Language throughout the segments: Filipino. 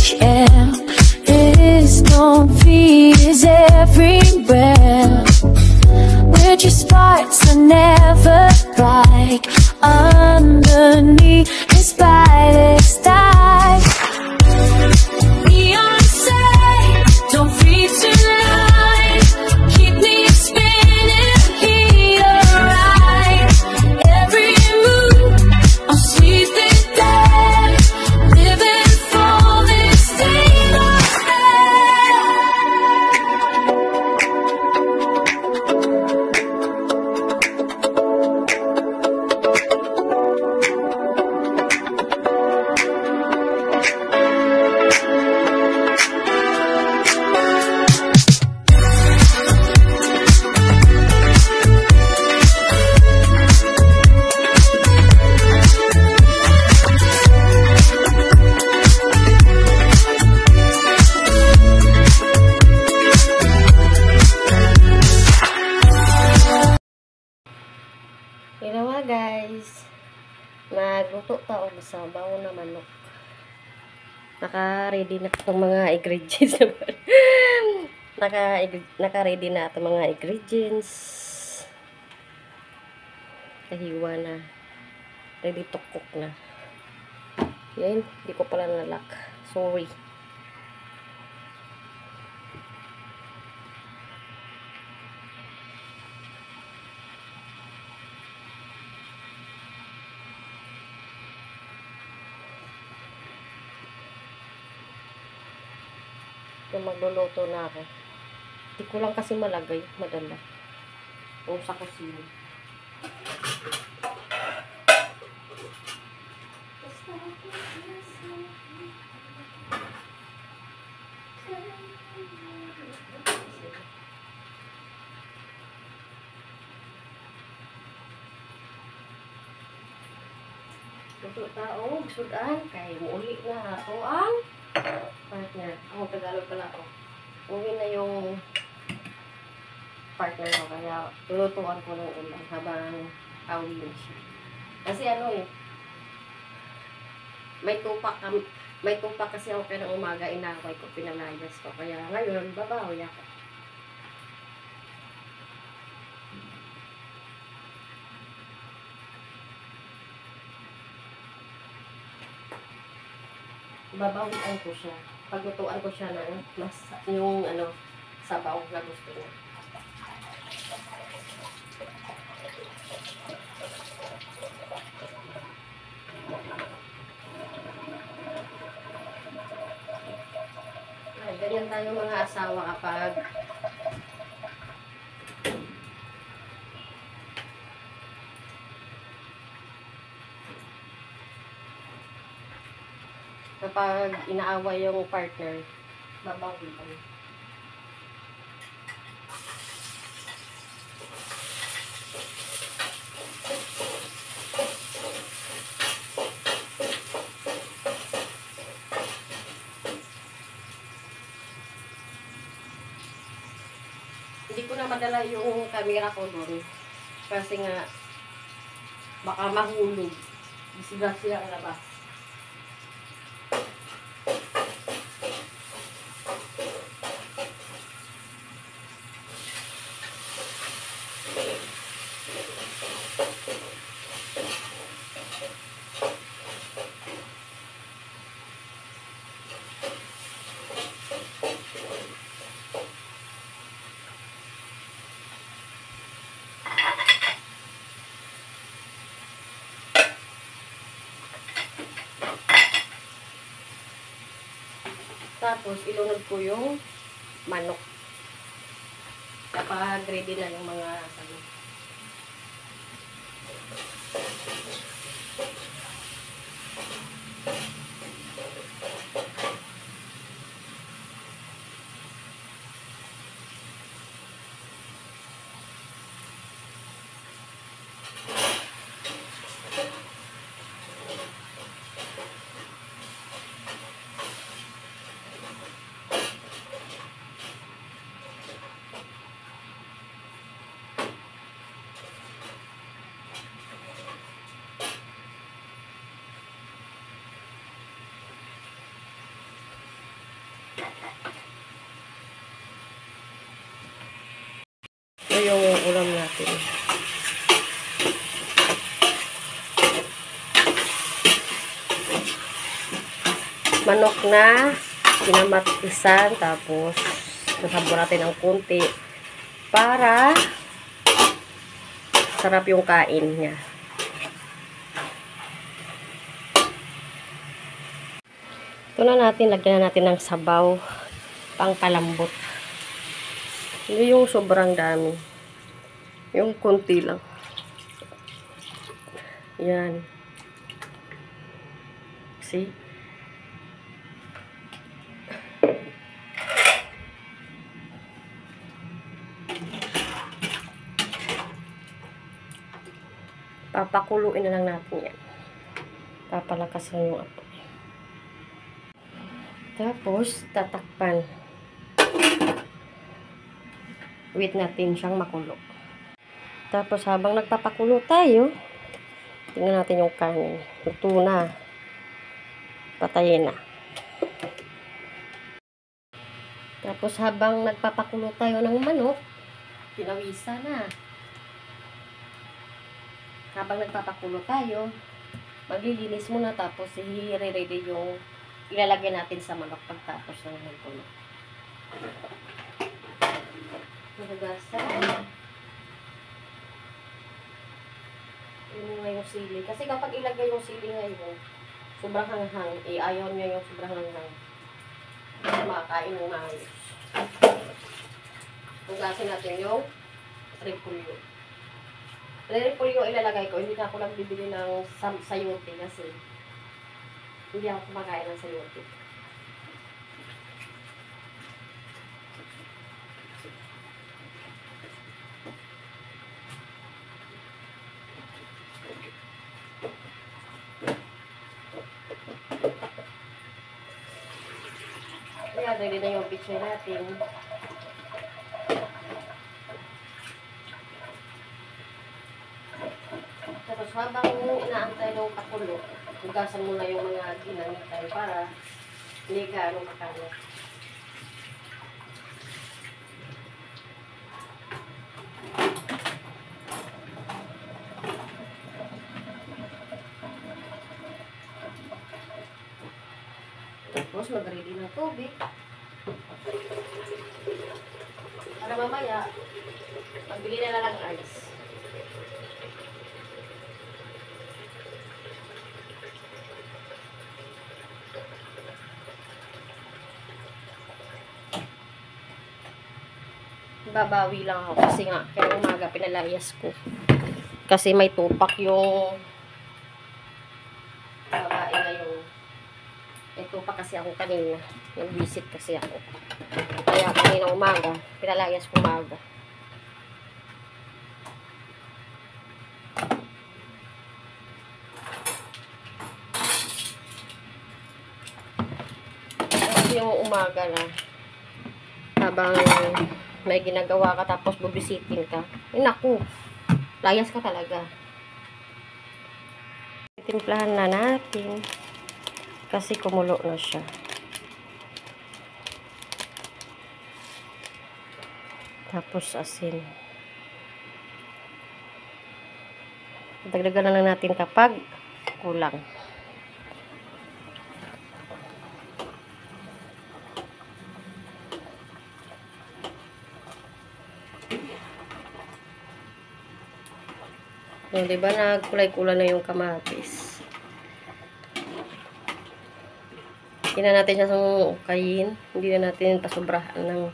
each air. This confetti is everywhere. We're just sparks that never bright underneath this violet sky. Neon sign, don't feel tonight. Keep me spinning, heat alright. Every move, I'm sleeping dead, living for this state of Ginawa guys, magluto ta og sabaw na manok. Naka-ready na itong mga ingredients. Naka-ready na itong mga ingredients. Kahiwa na. Ready to cook na. Yan, hindi ko pala nalak. Sorry. Magluluto na ako. Hindi ko lang kasi malagay. Madala. O sa kusina. Luto tao. Sudan. Kaya muuli na ako ang partner. Ako Tagalog pala ako. Uwi na yung partner ko. Kaya lulutuan ko ng ulam habang awi na siya. Kasi ano eh, may tupak kasi ako kaya ng umaga inaway ko, pinalayas ko. Kaya ngayon, babawi ako. Babawian ko siya. Paglutuan ko siya ng mas yung ano, sabaw na gusto niya. Ay, ganyan tayo mga asawa kapag inaaway yung partner, babawi kami. Hindi ko na madala yung camera ko doon kasi nga baka mahulog. Disgrasya ang labas. Tapos, ilunod ko yung manok. Kapag ready na yung mga sago. Ito yung ulam natin. Manok na pinamatisan, tapos nasabon natin ng konti para sarap yung kain niya. Ito na natin, lagyan na natin ng sabaw pang palambot. Hindi yung sobrang dami. Yung konti lang. Yan. See? Papakuluin na lang natin yan. Papalakas lang yung apoy. Tapos, tatakpan. Wait natin siyang makulo. Tapos, habang nagpapakulo tayo, tingnan natin yung kanin. Luto na. Patayin na. Tapos, habang nagpapakulo tayo ng manok, pinawisa na. Habang nagpapakulo tayo, maglilinis muna, tapos i-ready yung ilalagay natin sa manok pagtapos ng magkulo. Nagagasa. Yun nga yung sili. Kasi kapag ilagay yung sili ngayon, sobrang hanghang. Ayaw niya yung sobrang hanghang. Makakain ng maayos. Hugasin natin yung repolyo. Repolyo ilalagay ko. Hindi na ako lang bibili ng sayote kasi hindi ako kumakain ng sayote. Kaya ready na yung picture natin. Tapos habang inaantay ng pakulo, hugasan mo na yung mga ginamitan para hindi gaano makalat. Tapos mag-ready ng tubig. Para mamaya, magbili na lang ice. Babawi lang ako kasi nga kaya umaga pinalayas ko kasi may tupak yung babae na yung may tupak kasi ako kanina, nag-visit kasi ako kaya kanina umaga pinalayas ko umaga. Kasi yung umaga na habang may ginagawa ka tapos bubisitin ka. Naku, layas ka talaga. Timplahan na natin kasi kumulo na siya. Tapos asin. Dagdagan na lang natin kapag kulang. O, diba nagkulay-kulay na yung kamatis. Hindi na natin siya ukayin. Hindi na natin pasobrahan ng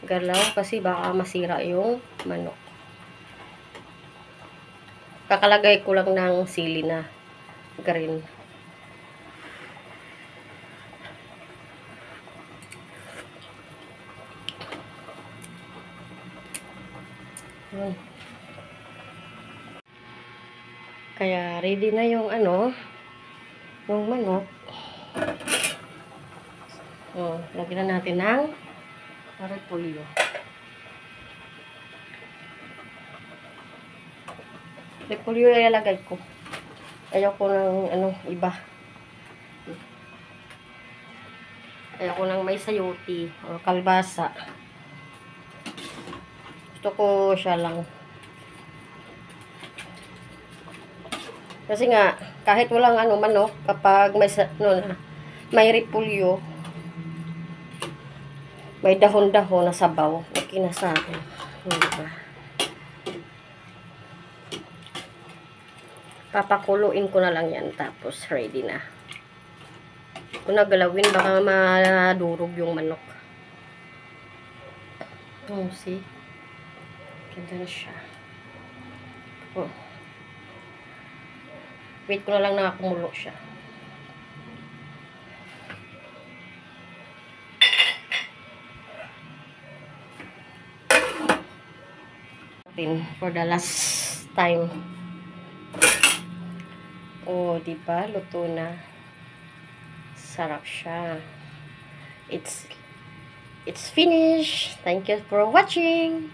galaw kasi baka masira yung manok. Kakalagay ko lang ng sili na green. Kaya ready na yung yung manok. O, lagyan na natin ng repolyo. Repolyo ilalagay ko. Ayaw ko ng iba. Ayoko nang may sayote o kalbasa. Gusto ko siya lang. Kasi nga, kahit walang manok, kapag may repulyo, may dahon-dahon na sabaw, okay na sa akin. Diba? Papakuluin ko na lang yan, tapos ready na. Kung nagalawin, baka madurog yung manok. Oh, see? Ganda na siya. Oh. Wait ko na lang na kumulo siya. For the last time. Oh, diba? Luto na. Sarap siya. It's finished. Thank you for watching.